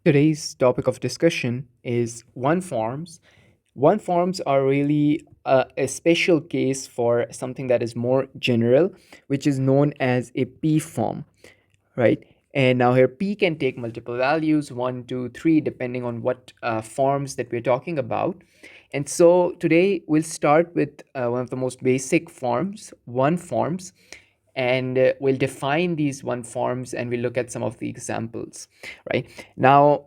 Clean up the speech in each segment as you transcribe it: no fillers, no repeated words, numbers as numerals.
Today's topic of discussion is one forms. One forms are really a special case for something that is more general, which is known as a P form, right? And now here P can take multiple values, one, two, three, depending on what forms that we're talking about. And so today we'll start with one of the most basic forms, one forms, and we'll define these one forms and we'll look at some of the examples, right? Now,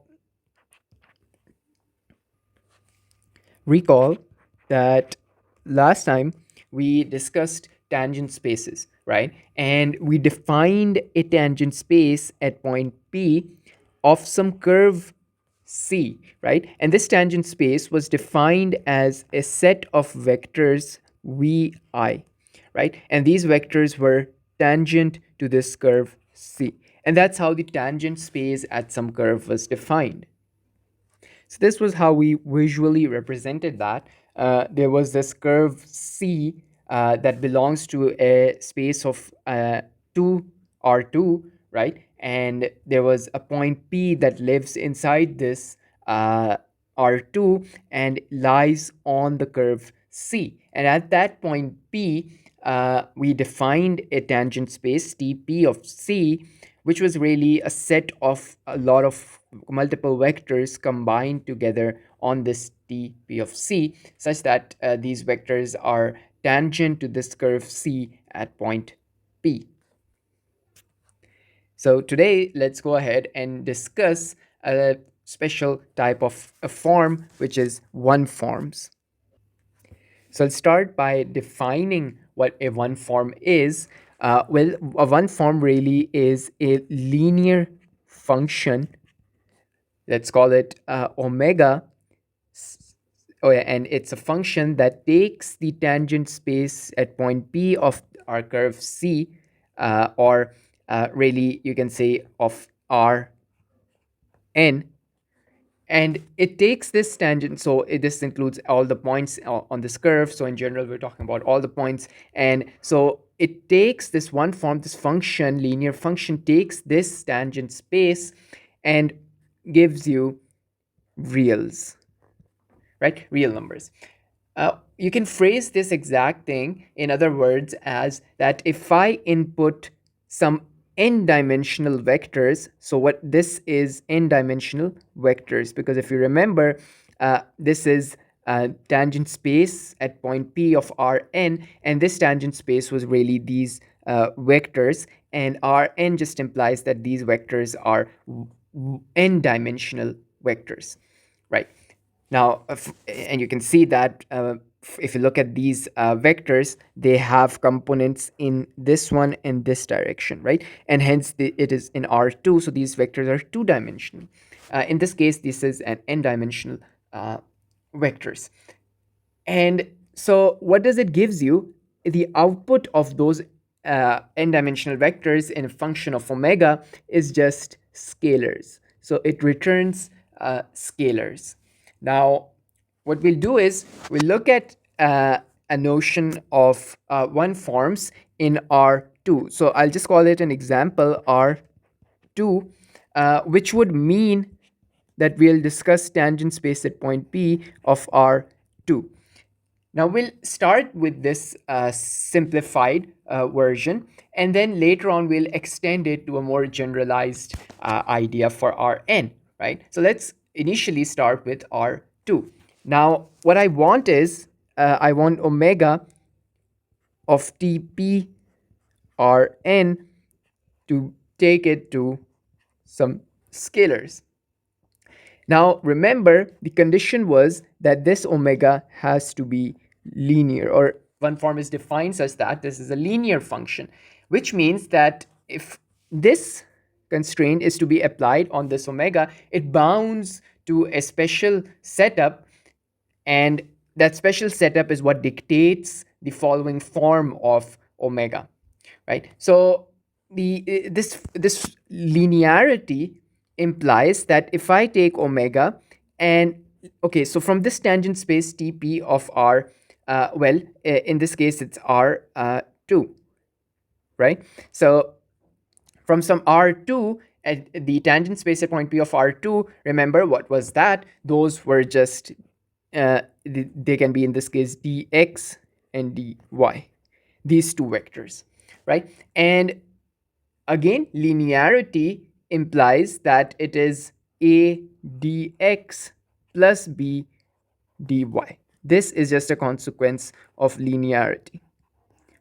recall that last time we discussed tangent spaces, right? And we defined a tangent space at point P of some curve C, right? And this tangent space was defined as a set of vectors Vi, right? And these vectors were tangent to this curve C. And that's how the tangent space at some curve was defined. So this was how we visually represented that. There was this curve C that belongs to a space of 2 R2, right? And there was a point P that lives inside this R2 and lies on the curve C. And at that point P, we defined a tangent space TP of C, which was really a set of a lot of multiple vectors combined together on this TP of C, such that these vectors are tangent to this curve C at point P. So today, let's go ahead and discuss a special type of a form, which is one forms. So I'll start by defining what a one form is. A one form really is a linear function. Let's call it omega. Oh, yeah, and it's a function that takes the tangent space at point P of our curve C, or really you can say of R n, and it takes this tangent. So this includes all the points on this curve. So in general we're talking about all the points, and so it takes this one form, this function, linear function, takes this tangent space and gives you reals, right? Real numbers. You can phrase this exact thing in other words as that if I input some n-dimensional vectors, so what this is n-dimensional vectors, because if you remember, this is tangent space at point P of Rn, and this tangent space was really these vectors, and Rn just implies that these vectors are n-dimensional vectors, right? Now, and you can see that if you look at these vectors, they have components in this one and this direction, right? And hence it is in R2, so these vectors are two-dimensional. In this case, this is an n-dimensional vectors. And so what does it gives you? The output of those n-dimensional vectors in a function of omega is just scalars. So it returns scalars. Now, what we'll do is we'll look at a notion of one forms in R2. So I'll just call it an example R2, which would mean that we'll discuss tangent space at point P of R2. Now we'll start with this simplified version, and then later on we'll extend it to a more generalized idea for Rn, right? So let's initially start with R2. Now what I want is, I want omega of Tp Rn to take it to some scalars. Now remember, the condition was that this omega has to be linear, or one form is defined such that this is a linear function, which means that if this constraint is to be applied on this omega, it bounds to a special setup, and that special setup is what dictates the following form of omega, right? So this linearity implies that if I take omega and okay, so from this tangent space Tp of R, in this case it's R2, right? So from some R2, at the tangent space at point P of R2, remember what was that? Those were just, they can be in this case dx and dy, these two vectors, right? And again, linearity implies that it is a dx plus b dy. This is just a consequence of linearity,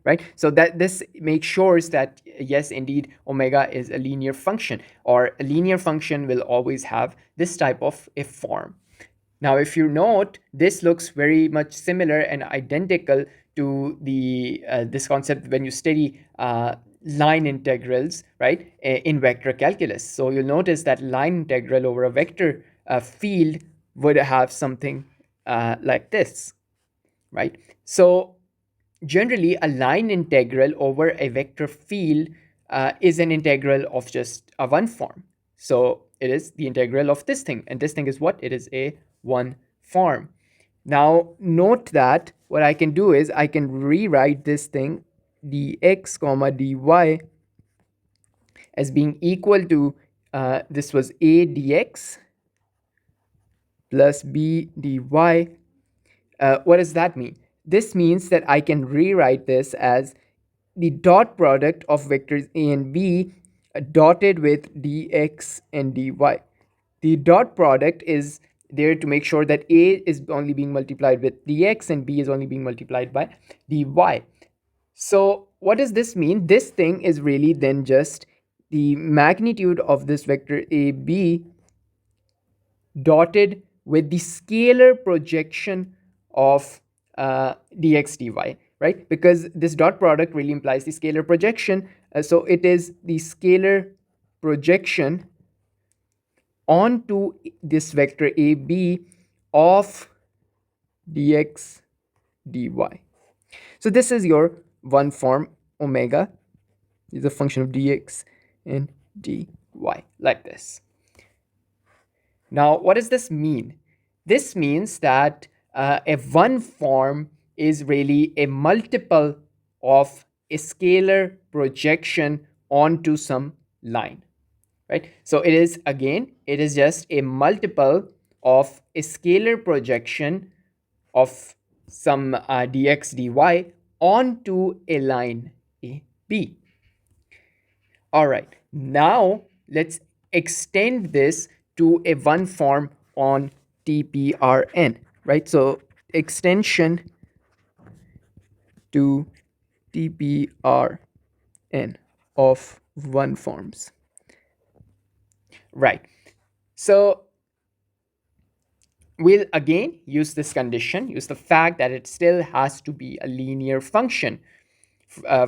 right? So that this makes sure that yes, indeed, omega is a linear function, or a linear function will always have this type of a form. Now, if you note, this looks very much similar and identical to the this concept when you study line integrals, right, in vector calculus. So you'll notice that line integral over a vector field would have something like this, right? So generally, a line integral over a vector field is an integral of just a one form. So it is the integral of this thing, and this thing is what? It is a one form. Now, note that what I can do is I can rewrite this thing dx comma dy as being equal to this was a dx plus b dy. What does that mean? This means that I can rewrite this as the dot product of vectors a and b dotted with dx and dy. The dot product is there to make sure that a is only being multiplied with dx and b is only being multiplied by dy. So what does this mean? This thing is really then just the magnitude of this vector ab dotted with the scalar projection of dx dy, right? Because this dot product really implies the scalar projection. So it is the scalar projection onto this vector ab of dx dy. So this is your one form omega is a function of dx and dy, like this. Now, what does this mean? This means that a one form is really a multiple of a scalar projection onto some line, right? So it is, again, it is just a multiple of a scalar projection of some dx dy onto a line a b. All right, now let's extend this to a one form on TPRN, right? So extension to TPRN of one forms, right? So we'll again use this condition, use the fact that it still has to be a linear function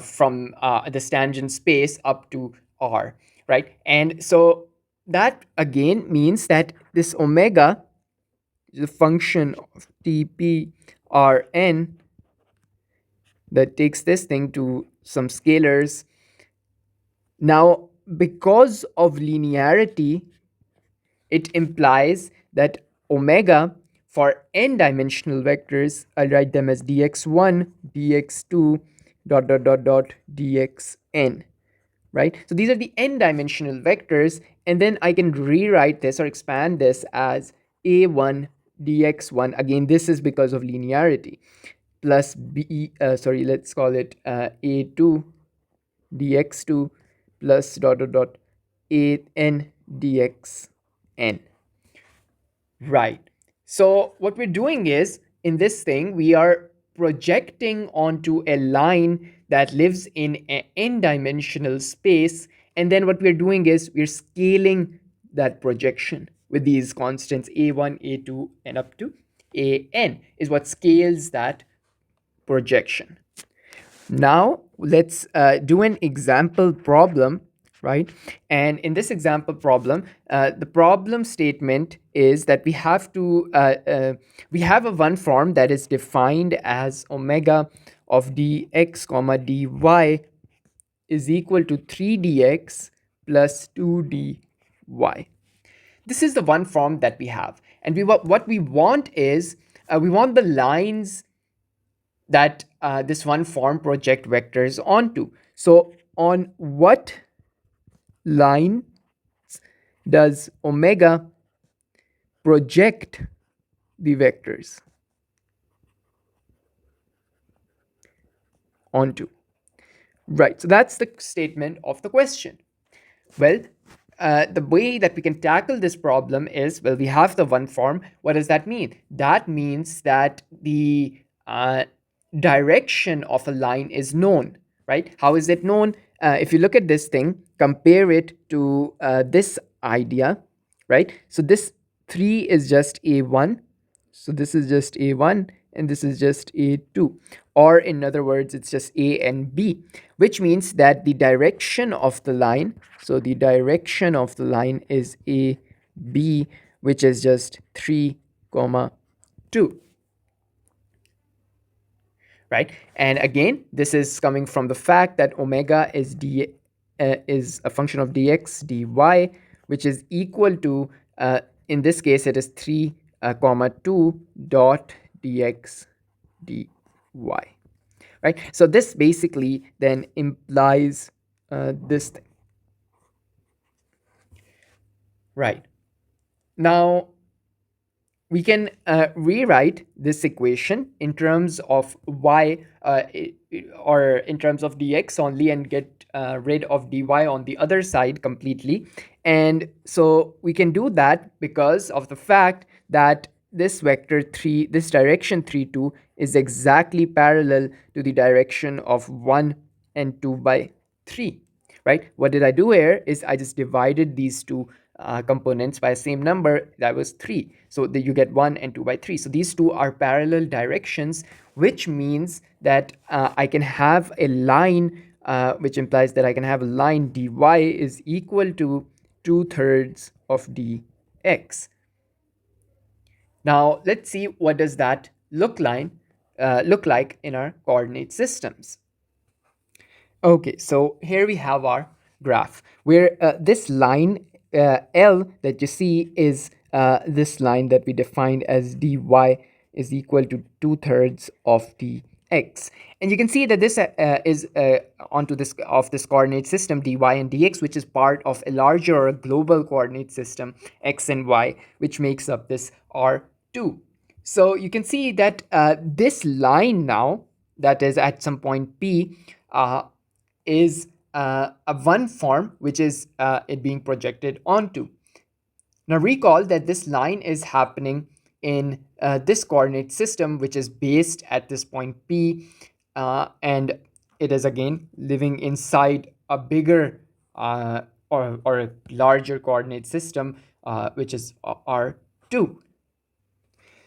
from the tangent space up to R, right? And so that again means that this omega is a function of TPRN that takes this thing to some scalars. Now, because of linearity, it implies that omega for n-dimensional vectors, I'll write them as dx1, dx2, dot dot dot dot dxn, right? So these are the n-dimensional vectors, and then I can rewrite this or expand this as a1 dx1. Again, this is because of linearity, plus b, let's call it a2 dx2 plus dot dot dot an dxn. Right. So what we're doing is, in this thing, we are projecting onto a line that lives in an n-dimensional space, and then what we're doing is we're scaling that projection with these constants a1, a2, and up to an is what scales that projection. Now let's do an example problem, right? And in this example problem, the problem statement is that we have we have a one form that is defined as omega of dx comma dy is equal to 3dx plus 2dy. This is the one form that we have, and what we want is we want the lines that this one form project vectors onto. So on what line does omega project the vectors onto? Right, so that's the statement of the question. Well, the way that we can tackle this problem is, well, we have the one form. What does that mean? That means that the direction of a line is known, right? How is it known? If you look at this thing, compare it to this idea, right? So this 3 is just a1, so this is just a1 and this is just a2, or in other words it's just a and b, which means that the direction of the line, so the direction of the line is a b, which is just 3 comma 2, right? And again, this is coming from the fact that omega is a function of dx dy, which is equal to, in this case it is 3 comma 2 dot dx dy, right? So this basically then implies this thing, right? Now we can rewrite this equation in terms of y, or in terms of dx only, and get rid of dy on the other side completely. And so we can do that because of the fact that this vector 3, this direction 3 2 is exactly parallel to the direction of 1 and 2 by 3, right? What did I do here is I just divided these two components by the same number, that was 3. So that you get 1 and 2 by 3. So these two are parallel directions, which means that I can have a line, which implies that I can have a line dy is equal to 2/3 of dx. Now let's see what does that look like in our coordinate systems. Okay, so here we have our graph where this line L that you see is this line that we defined as dy is equal to 2/3 of dx. And you can see that this is onto this coordinate system dy and dx, which is part of a larger or a global coordinate system x and y, which makes up this R2. So you can see that this line now, that is at some point P, is a one form, which is it being projected onto. Now recall that this line is happening in this coordinate system, which is based at this point P, and it is again living inside a bigger or a larger coordinate system, which is R2.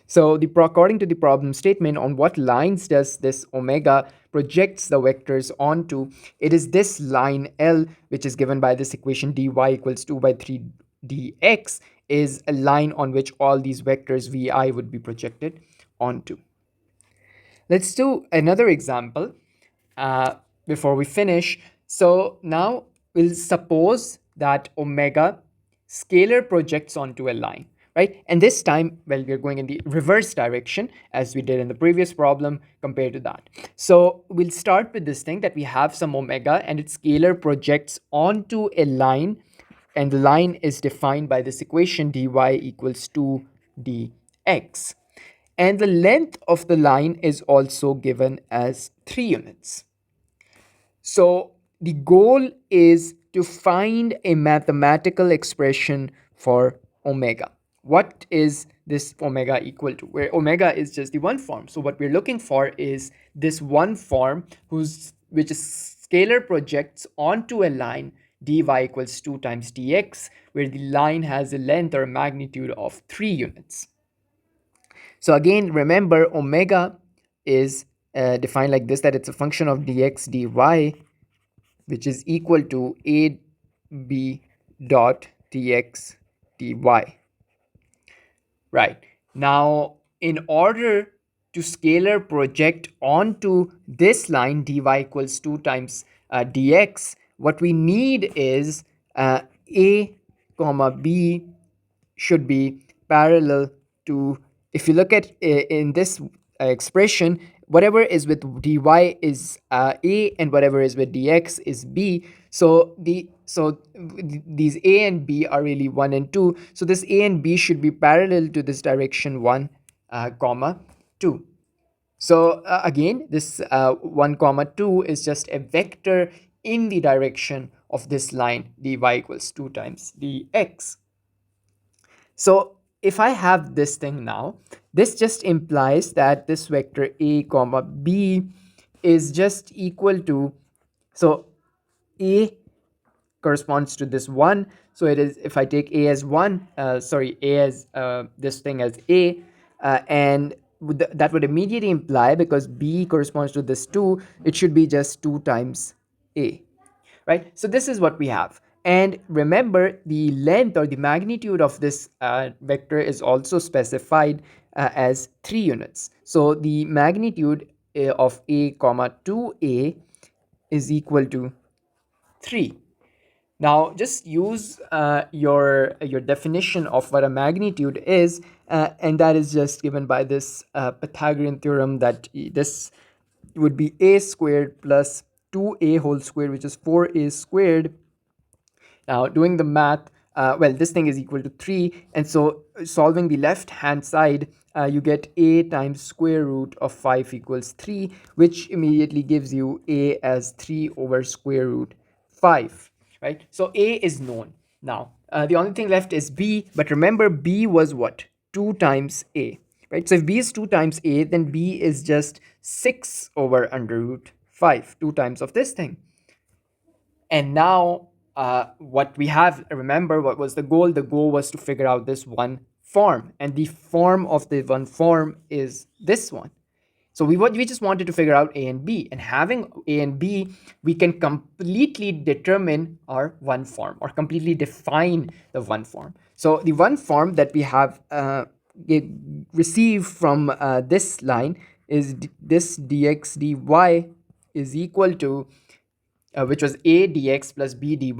So according to the problem statement, on what lines does this omega projects the vectors onto? It is this line L, which is given by this equation dy equals 2 by 3 dx, is a line on which all these vectors vi would be projected onto. Let's do another example before we finish. So now we'll suppose that omega scalar projects onto a line, right? And this time, well, we're going in the reverse direction as we did in the previous problem compared to that. So we'll start with this thing that we have some omega and its scalar projects onto a line, and the line is defined by this equation dy equals 2 dx. And the length of the line is also given as 3 units. So the goal is to find a mathematical expression for omega. What is this omega equal to? Where omega is just the one form. So what we're looking for is this one form which is scalar projects onto a line dy equals 2 times dx, where the line has a length or a magnitude of 3 units. So again, remember omega is defined like this, that it's a function of dx dy, which is equal to ab dot dx dy. Right. Now, in order to scalar project onto this line dy equals 2 times dx, what we need is a comma b should be parallel to, if you look at in this expression, whatever is with dy is a, and whatever is with dx is b. These a and b are really 1 and 2, so this a and b should be parallel to this direction 1 comma 2. So again, this 1 comma 2 is just a vector in the direction of this line dy equals 2 times dx. So if I have this thing now, this just implies that this vector a comma b is just equal to, so a corresponds to this 1. So it is, if I take a as 1, sorry, a as this thing as a, and that would immediately imply, because b corresponds to this 2, it should be just 2 times a, right? So this is what we have. And remember, the length or the magnitude of this vector is also specified as 3 units. So the magnitude of a comma 2a is equal to 3. Now, just use your definition of what a magnitude is, and that is just given by this Pythagorean theorem, that this would be a squared plus 2a whole squared, which is 4a squared. Now, doing the math, well, this thing is equal to 3, and so solving the left hand side, you get a times square root of 5 equals 3, which immediately gives you a as 3 over square root 5, right? So a is known. Now, the only thing left is b, but remember, b was what? 2 times a, right? So if b is 2 times a, then b is just 6 over under root 5, 2 times of this thing. And now, what we have, remember, what was the goal? The goal was to figure out this one form, and the form of the one form is this one. So we just wanted to figure out a and b, and having a and b, we can completely determine our one form, or completely define the one form. So the one form that we have received from this line is this dx dy is equal to, which was a dx plus b dy.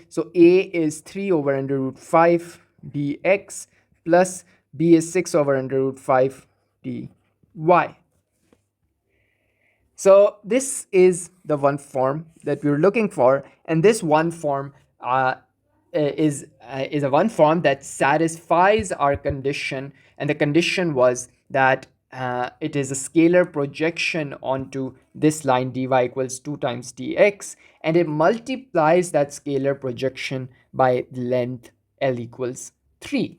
So a is 3 over under root 5 dx plus b is 6 over under root 5 dy. So this is the one form that we're looking for, and this one form is a one form that satisfies our condition, and the condition was that it is a scalar projection onto this line dy equals 2 times dx, and it multiplies that scalar projection by length l equals 3.